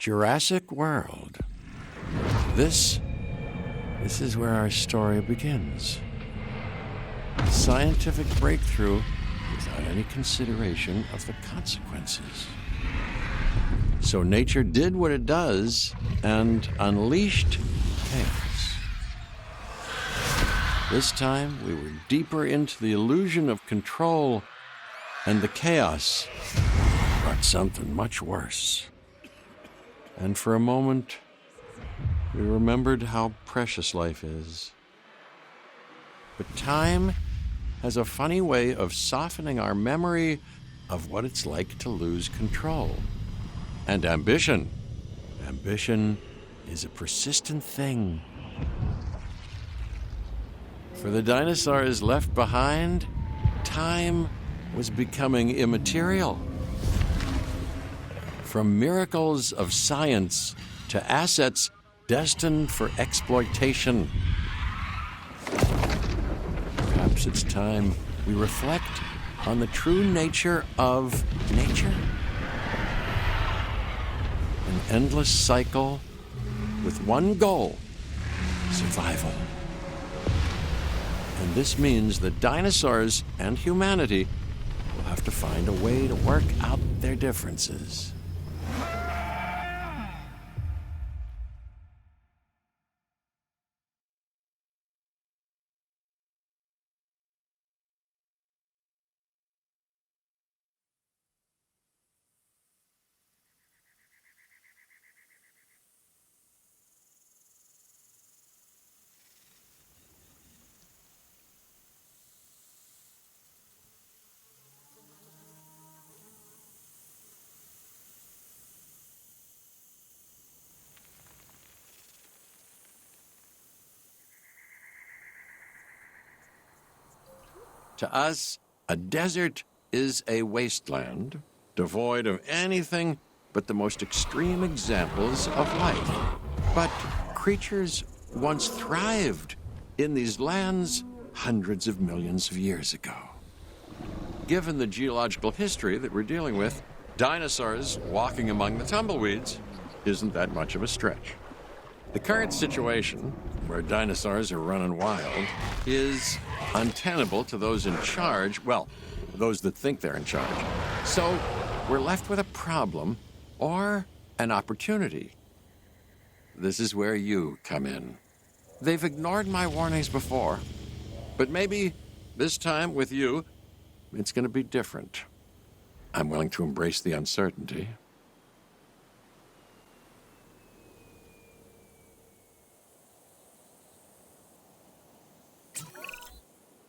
Jurassic World. This is where our story begins. A scientific breakthrough without any consideration of the consequences. So nature did what it does and unleashed chaos. This time, we were deeper into the illusion of control, and the chaos brought something much worse. And for a moment, we remembered how precious life is. But time has a funny way of softening our memory of what it's like to lose control. And ambition. Ambition is a persistent thing. For the dinosaurs left behind, time was becoming immaterial. From miracles of science to assets destined for exploitation. Perhaps it's time we reflect on the true nature of nature. An endless cycle with one goal: survival. And this means that dinosaurs and humanity will have to find a way to work out their differences. To us, a desert is a wasteland, devoid of anything but the most extreme examples of life. But creatures once thrived in these lands hundreds of millions of years ago. Given the geological history that we're dealing with, dinosaurs walking among the tumbleweeds isn't that much of a stretch. The current situation, where dinosaurs are running wild, is untenable to those in charge, well, those that think they're in charge. So we're left with a problem or an opportunity. This is where you come in. They've ignored my warnings before, but maybe this time with you, it's going to be different. I'm willing to embrace the uncertainty.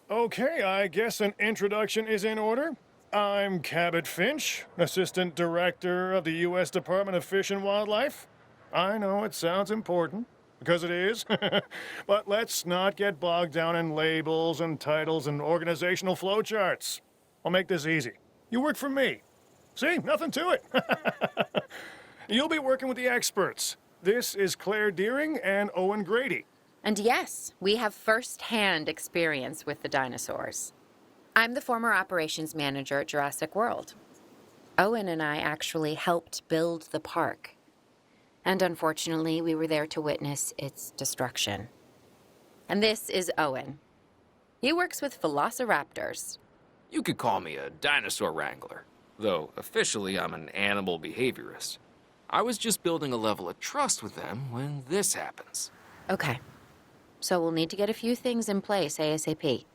Okay, I guess an introduction is in order. I'm Cabot Finch, Assistant Director of the U.S. Department of Fish and Wildlife. I know it sounds important, because it is, but let's not get bogged down in labels and titles and organizational flowcharts. I'll make this easy. You work for me. See, nothing to it. You'll be working with the experts. This is Claire Deering and Owen Grady. And yes, we have first-hand experience with the dinosaurs. I'm the former operations manager at Jurassic World. Owen and I actually helped build the park. And unfortunately, we were there to witness its destruction. And this is Owen. He works with velociraptors. You could call me a dinosaur wrangler, though officially I'm an animal behaviorist. I was just building a level of trust with them when this happens. Okay. So we'll need to get a few things in place ASAP.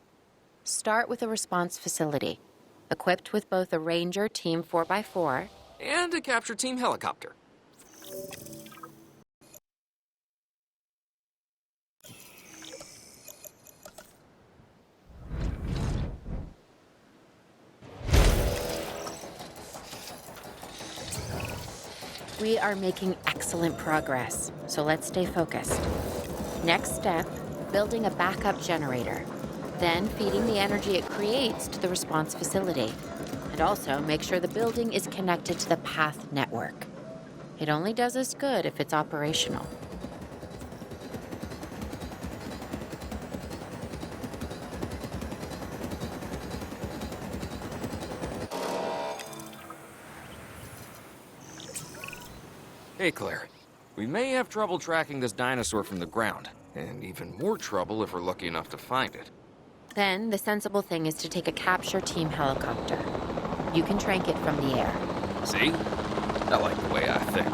Start with a response facility, equipped with both a Ranger Team 4x4 and a capture team helicopter. We are making excellent progress, so let's stay focused. Next step, building a backup generator. Then feeding the energy it creates to the response facility. And also make sure the building is connected to the path network. It only does us good if it's operational. Hey, Claire. We may have trouble tracking this dinosaur from the ground, and even more trouble if we're lucky enough to find it. Then the sensible thing is to take a capture team helicopter. You can trank it from the air. See? I like the way I think.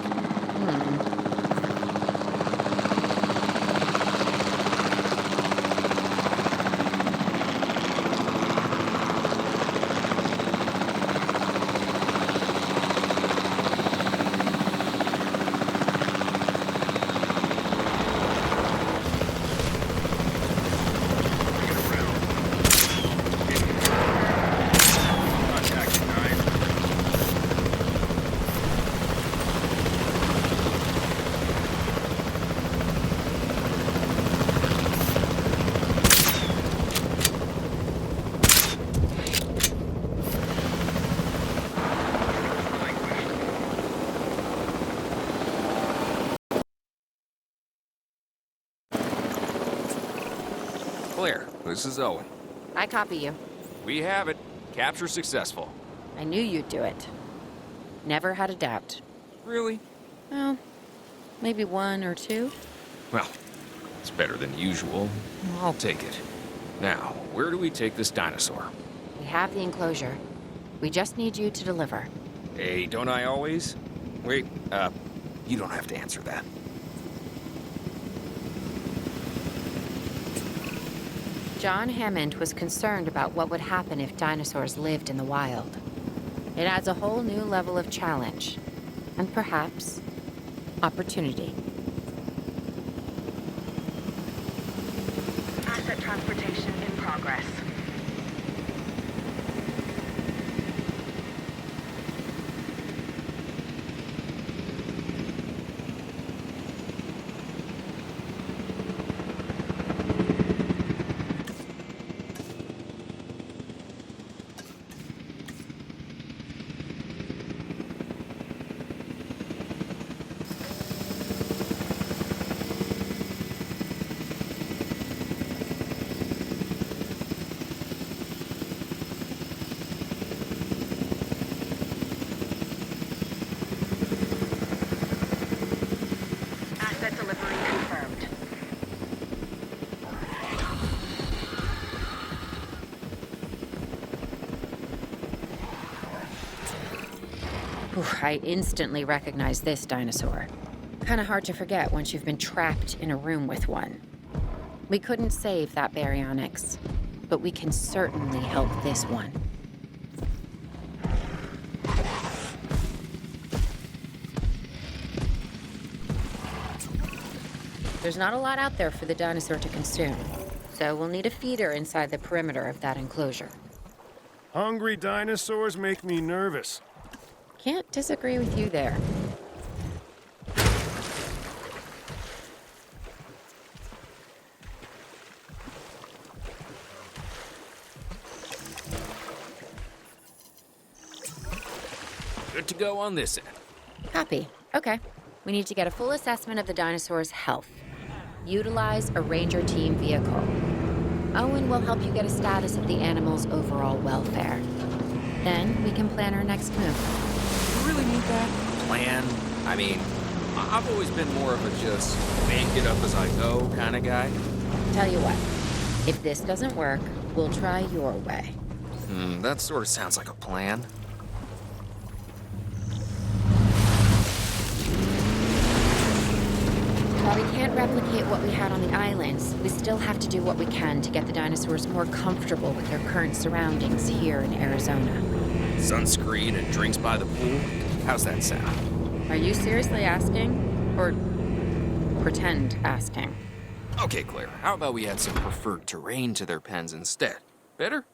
Claire, this is Owen. I copy you. We have it. Capture successful. I knew you'd do it. Never had a doubt. Really? Well, maybe one or two. Well, it's better than usual. I'll take it. Now, where do we take this dinosaur? We have the enclosure. We just need you to deliver. Hey, don't I always? Wait, you don't have to answer that. John Hammond was concerned about what would happen if dinosaurs lived in the wild. It adds a whole new level of challenge, and perhaps opportunity. Asset transportation in progress. Asset delivery confirmed. I instantly recognize this dinosaur. Kinda hard to forget once you've been trapped in a room with one. We couldn't save that baryonyx, but we can certainly help this one. There's not a lot out there for the dinosaur to consume, so we'll need a feeder inside the perimeter of that enclosure. Hungry dinosaurs make me nervous. Can't disagree with you there. Good to go on this end. Copy. Okay. We need to get a full assessment of the dinosaur's health. Utilize a ranger team vehicle. Owen will help you get a status of the animal's overall welfare. Then we can plan our next move. You really need that? Plan? I mean, I've always been more of a just make it up as I go kind of guy. Tell you what, if this doesn't work, we'll try your way. That sort of sounds like a plan. While we can't replicate what we had on the islands, we still have to do what we can to get the dinosaurs more comfortable with their current surroundings here in Arizona. Sunscreen and drinks by the pool? How's that sound? Are you seriously asking? Or pretend asking? Okay, Claire, how about we add some preferred terrain to their pens instead? Better?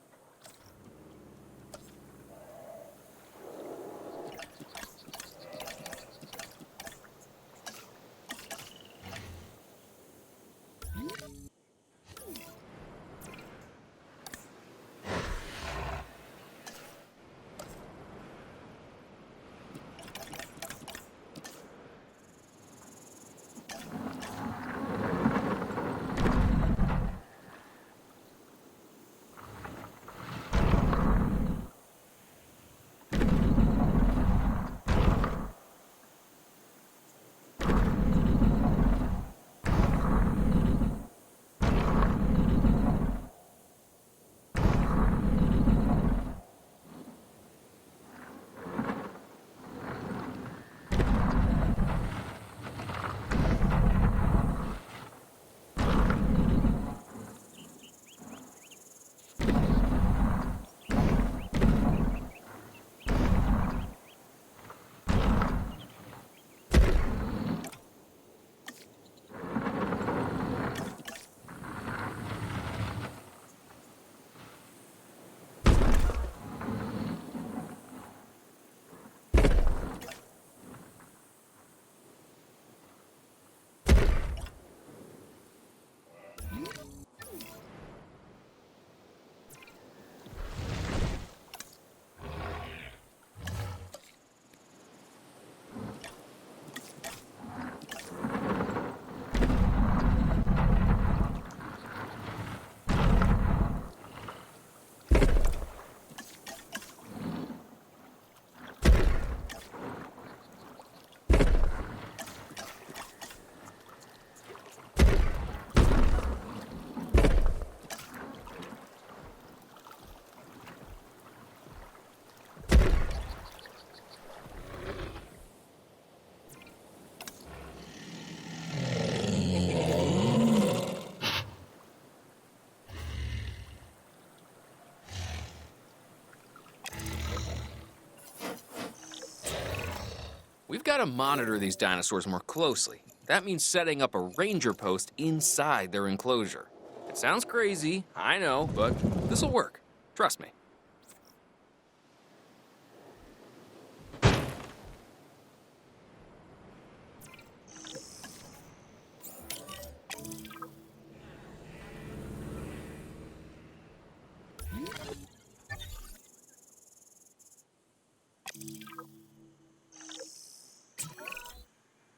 gotta monitor these dinosaurs more closely. That means setting up a ranger post inside their enclosure. It sounds crazy, I know, but this'll work. Trust me.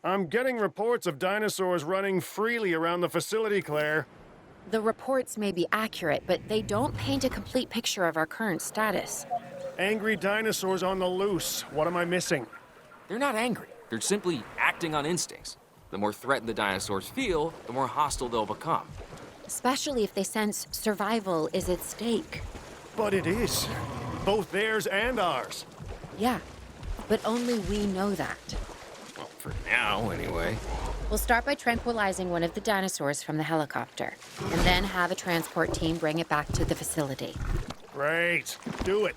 I'm getting reports of dinosaurs running freely around the facility, Claire. The reports may be accurate, but they don't paint a complete picture of our current status. Angry dinosaurs on the loose. What am I missing? They're not angry. They're simply acting on instincts. The more threatened the dinosaurs feel, the more hostile they'll become. Especially if they sense survival is at stake. But it is. Both theirs and ours. Yeah, but only we know that. Well, for now, anyway. We'll start by tranquilizing one of the dinosaurs from the helicopter, and then have a transport team bring it back to the facility. Great. Do it.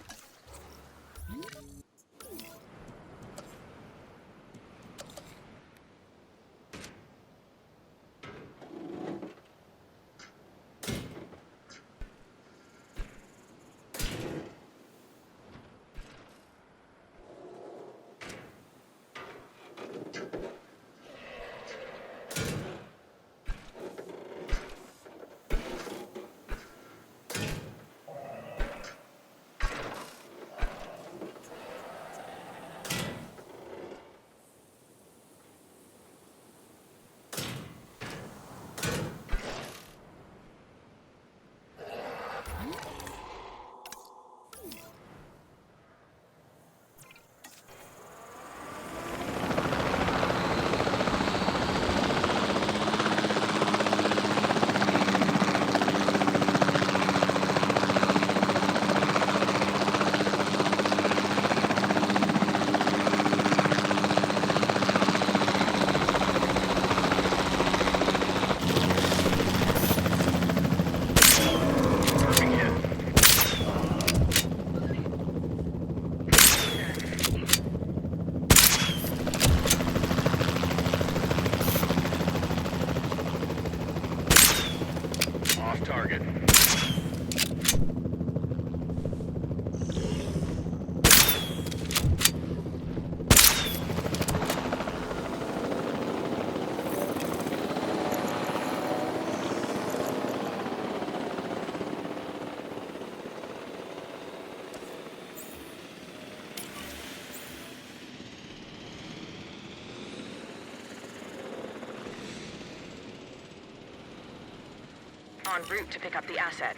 En route to pick up the asset.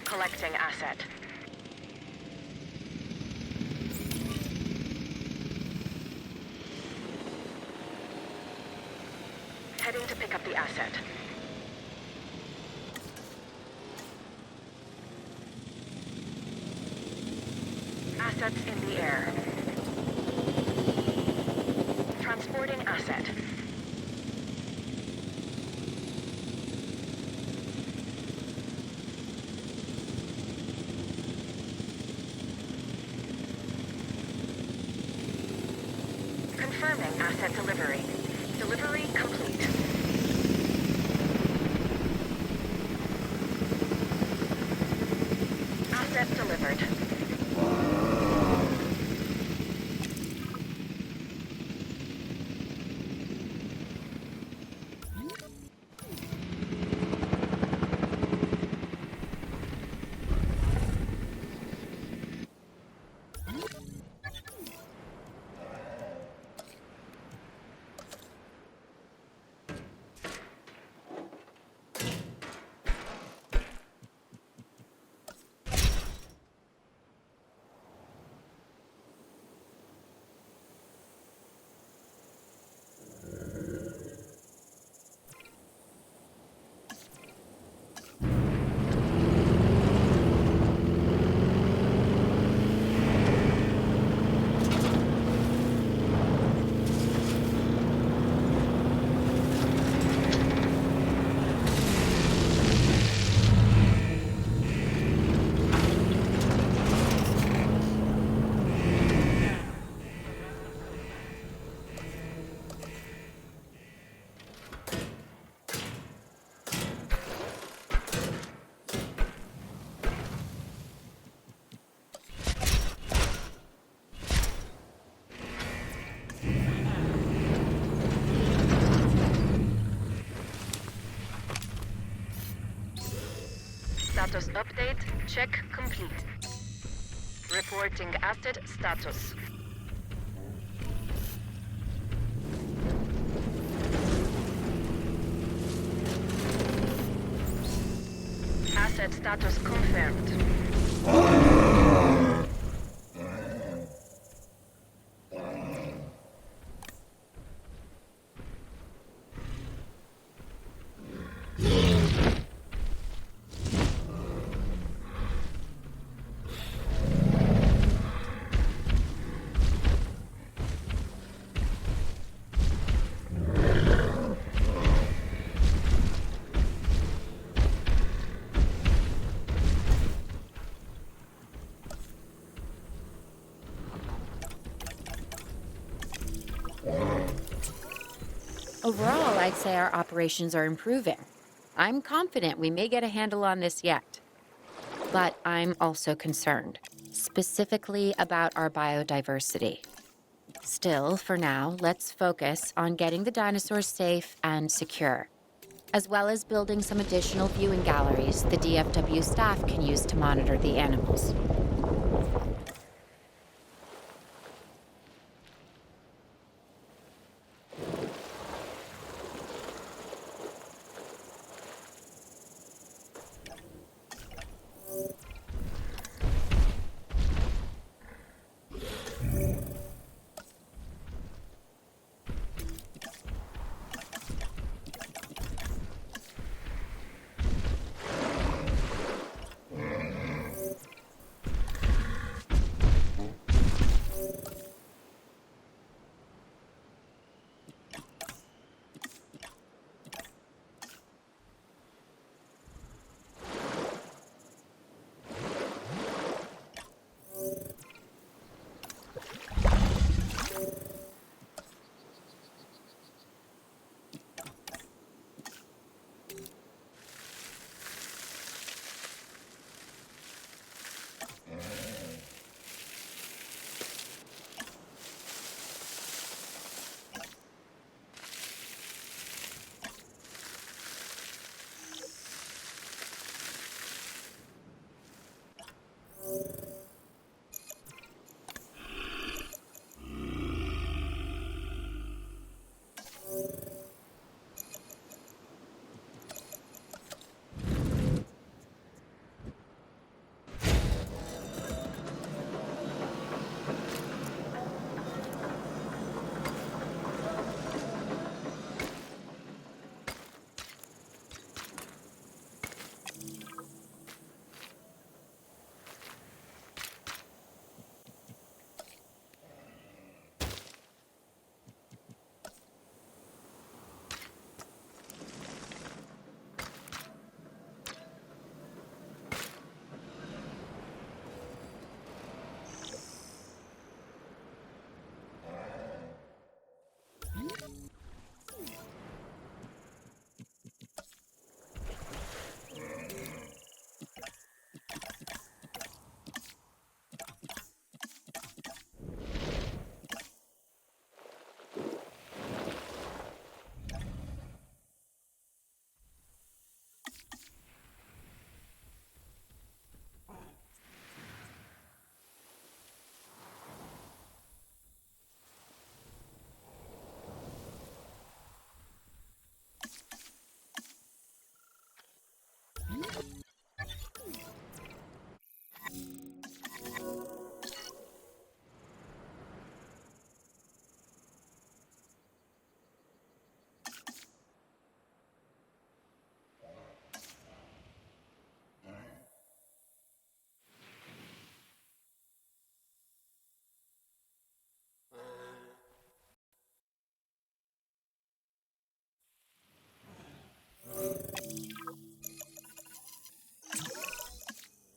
Collecting asset. Heading to pick up the asset. Assets in the air. Transporting asset. Confirming asset delivery. Delivery complete. Asset delivered. status update. Check complete. Reporting asset status. Asset status confirmed. Overall, I'd say our operations are improving. I'm confident we may get a handle on this yet. But I'm also concerned, specifically about our biodiversity. Still, for now, let's focus on getting the dinosaurs safe and secure, as well as building some additional viewing galleries the DFW staff can use to monitor the animals.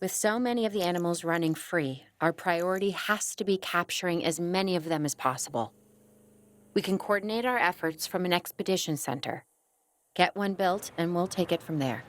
With so many of the animals running free, our priority has to be capturing as many of them as possible. We can coordinate our efforts from an expedition center. Get one built, and we'll take it from there.